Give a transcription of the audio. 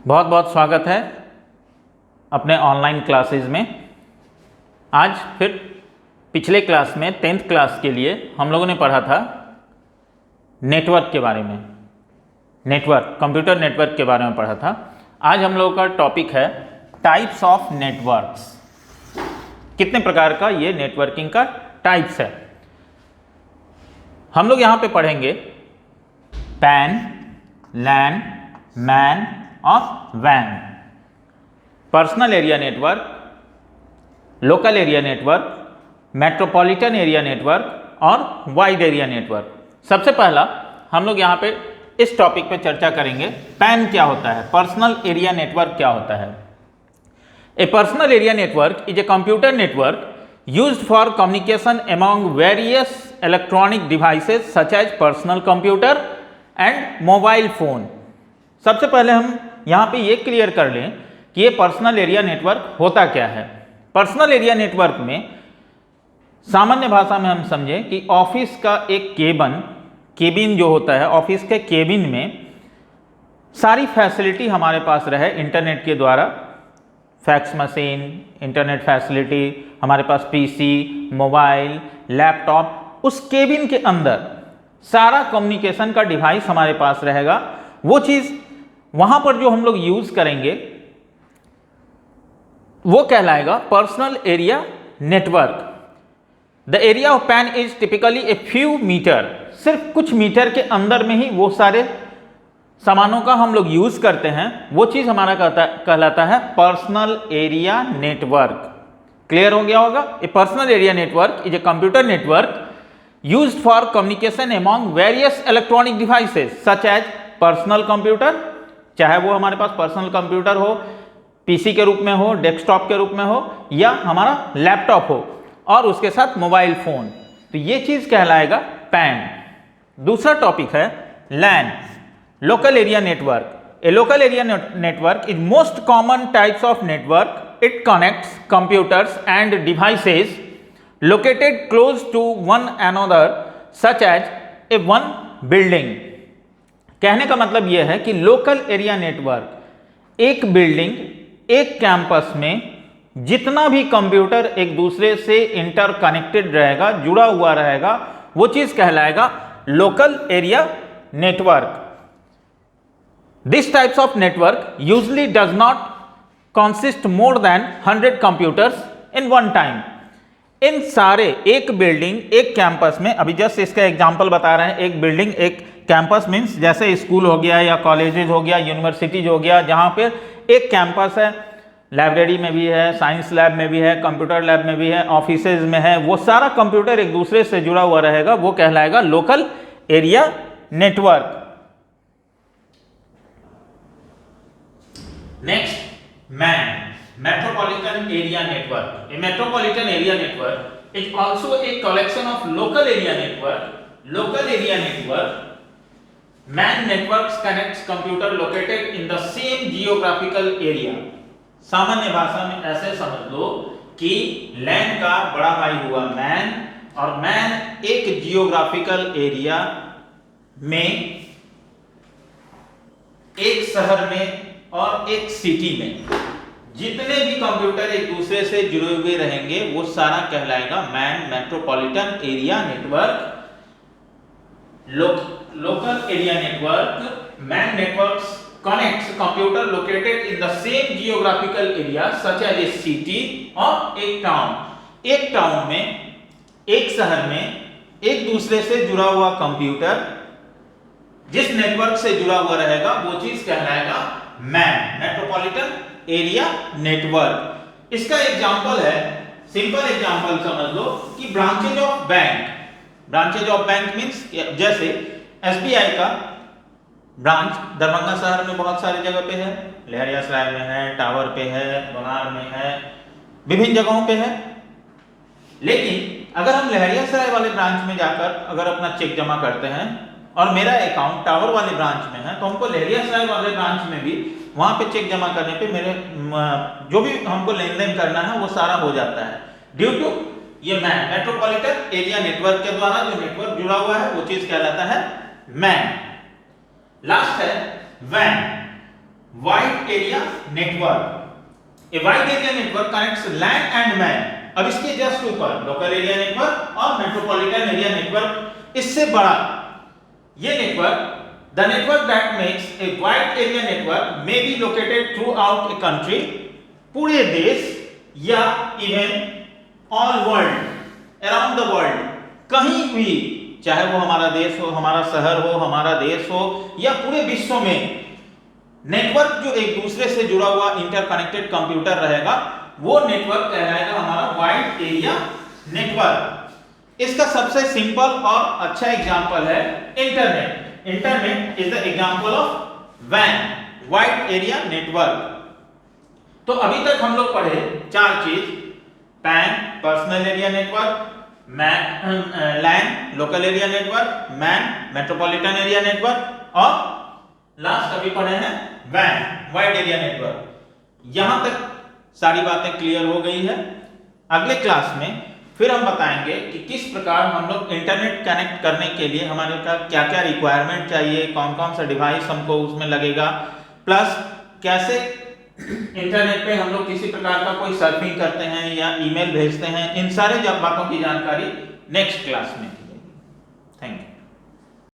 बहुत बहुत स्वागत है अपने ऑनलाइन क्लासेस में। आज फिर पिछले क्लास में 10th क्लास के लिए हम लोगों ने पढ़ा था नेटवर्क के बारे में, कंप्यूटर नेटवर्क के बारे में पढ़ा था। आज हम लोगों का टॉपिक है टाइप्स ऑफ नेटवर्क्स। कितने प्रकार का ये नेटवर्किंग का टाइप्स है हम लोग यहाँ पे पढ़ेंगे। पैन, लैन, मैन और वैन। Personal area network, local area network, metropolitan area network और वाइड एरिया नेटवर्क। सबसे पहला हम लोग यहाँ पे इस टॉपिक पे चर्चा करेंगे, पैन क्या होता है, पर्सनल एरिया नेटवर्क क्या होता है। ए personal area network is a computer network used for communication among various electronic devices such as personal computer and mobile phone। सबसे पहले हम यहाँ पे ये क्लियर कर लें कि ये पर्सनल एरिया नेटवर्क होता क्या है। पर्सनल एरिया नेटवर्क में सामान्य भाषा में हम समझें कि ऑफिस का एक केबिन जो होता है, ऑफिस के केबिन में सारी फैसिलिटी हमारे पास रहे इंटरनेट के द्वारा। फैक्स मशीन, इंटरनेट फैसिलिटी, हमारे पास पीसी, मोबाइल, लैपटॉप, उस केबिन के अंदर सारा कम्युनिकेशन का डिवाइस हमारे पास रहेगा। वो चीज़ वहाँ पर जो हम लोग यूज़ करेंगे वो कहलाएगा personal area network. The area of PAN is typically a few metre. सिर्फ कुछ मीटर के अंदर में ही वो सारे सामानों का हम लोग यूज करते हैं, वो चीज हमारा कहलाता है पर्सनल एरिया नेटवर्क। क्लियर हो गया होगा। A personal area network is a computer network used for communication among various electronic devices such as personal computer, चाहे वो हमारे पास पर्सनल कंप्यूटर हो, पीसी के रूप में हो, डेस्कटॉप के रूप में हो, या हमारा लैपटॉप हो, और उसके साथ मोबाइल फोन। तो ये चीज कहलाएगा पैन। दूसरा टॉपिक है लैन, local area network. A local area network is most common types of network. It connects computers and devices located close to one another such as a one building. कहने का मतलब यह है कि लोकल एरिया नेटवर्क एक building, एक campus में जितना भी कंप्यूटर एक दूसरे से इंटरकनेक्टेड रहेगा, जुड़ा हुआ रहेगा, वो चीज कहलाएगा local area network. This types of network usually does not consist more than 100 computers in one time. इन सारे एक बिल्डिंग, एक कैंपस में, अभी जस्ट इसका एग्जांपल बता रहे हैं, एक बिल्डिंग, एक कैंपस मीन्स जैसे स्कूल हो गया या कॉलेजेस हो गया, यूनिवर्सिटीज हो गया, जहां पर एक कैंपस है, लाइब्रेरी में भी है, साइंस लैब में भी है, कंप्यूटर लैब में भी है, ऑफिसेज में है, वो सारा कंप्यूटर एक दूसरे से जुड़ा हुआ रहेगा, वो कहलाएगा local area network. Next, MAN, Metropolitan Area Network. A metropolitan area network is also a collection of local area network. Local area network, MAN networks connects computer located in the same geographical area. सामान्य भाषा में ऐसे समझ लो कि LAN का बड़ा भाई हुआ MAN, और MAN एक जियोग्राफिकल एरिया में, एक शहर में और एक सिटी में जितने भी कंप्यूटर एक दूसरे से जुड़े हुए रहेंगे वो सारा कहलाएगा MAN metropolitan area network. Local area network, MAN networks connects computer located in the same geographical area such as a city और एक टाउन। एक टाउन में, एक शहर में एक दूसरे से जुड़ा हुआ कंप्यूटर जिस नेटवर्क से जुड़ा हुआ रहेगा वो चीज कहलाएगा मैन मेट्रोपॉलिटन एरिया नेटवर्क। इसका एग्जांपल है, सिंपल एग्जांपल समझ लो कि branches of bank. Branches of bank means जैसे एसबीआई का ब्रांच दरभंगा शहर में बहुत सारी जगह पे है, लहरियासराय में है, टावर पे है, बनार में है, विभिन्न जगहों पे है। लेकिन अगर हम लहरियासराय वाले ब्रांच में जाकर अगर अपना चेक जमा करते हैं और मेरा अकाउंट टावर वाले ब्रांच में है, तो हमको लहरियासराय वाले ब्रांच में भी वहां पे चेक जमा करने पे मेरे जो भी हमको लेन देन करना है वो सारा हो जाता है, ड्यू टू ये मैन मेट्रोपॉलिटन एरिया नेटवर्क के द्वारा जो नेटवर्क जुड़ा हुआ है वो चीज कहलाता है मैन। लास्ट है वैन। Wide area network. A wide area network connects LAN and MAN. अब इसके जस्ट ऊपर लोकल एरिया नेटवर्क और मेट्रोपॉलिटन एरिया नेटवर्क, इससे बड़ा ये network, the network that makes a wide area network may be located throughout a country, पूरे देश या even all world, around the world, कहीं भी, चाहे वो हमारा देश हो, हमारा शहर हो, हमारा देश हो, या पूरे विश्व में नेटवर्क जो एक दूसरे से जुड़ा हुआ इंटरकनेक्टेड कंप्यूटर रहेगा, वो नेटवर्क कहलाएगा हमारा वाइड एरिया नेटवर्क। इसका सबसे सिंपल और अच्छा एग्जांपल है internet. Internet is the example of वैन, वाइड एरिया नेटवर्क। तो अभी तक हम लोग पढ़े चार चीज, PAN personal area network, LAN local area network, MAN metropolitan area network, और लास्ट अभी पढ़े हैं वैन वाइड एरिया नेटवर्क। यहां तक सारी बातें क्लियर हो गई है। अगले क्लास में फिर हम बताएंगे कि किस प्रकार हम लोग इंटरनेट कनेक्ट करने के लिए हमारे का क्या क्या रिक्वायरमेंट चाहिए, कौन कौन सा डिवाइस हमको उसमें लगेगा, प्लस कैसे इंटरनेट पे हम लोग किसी प्रकार का कोई सर्फिंग करते हैं या ईमेल भेजते हैं। इन सारे बातों की जानकारी नेक्स्ट क्लास में दी जाएगी। Thank you.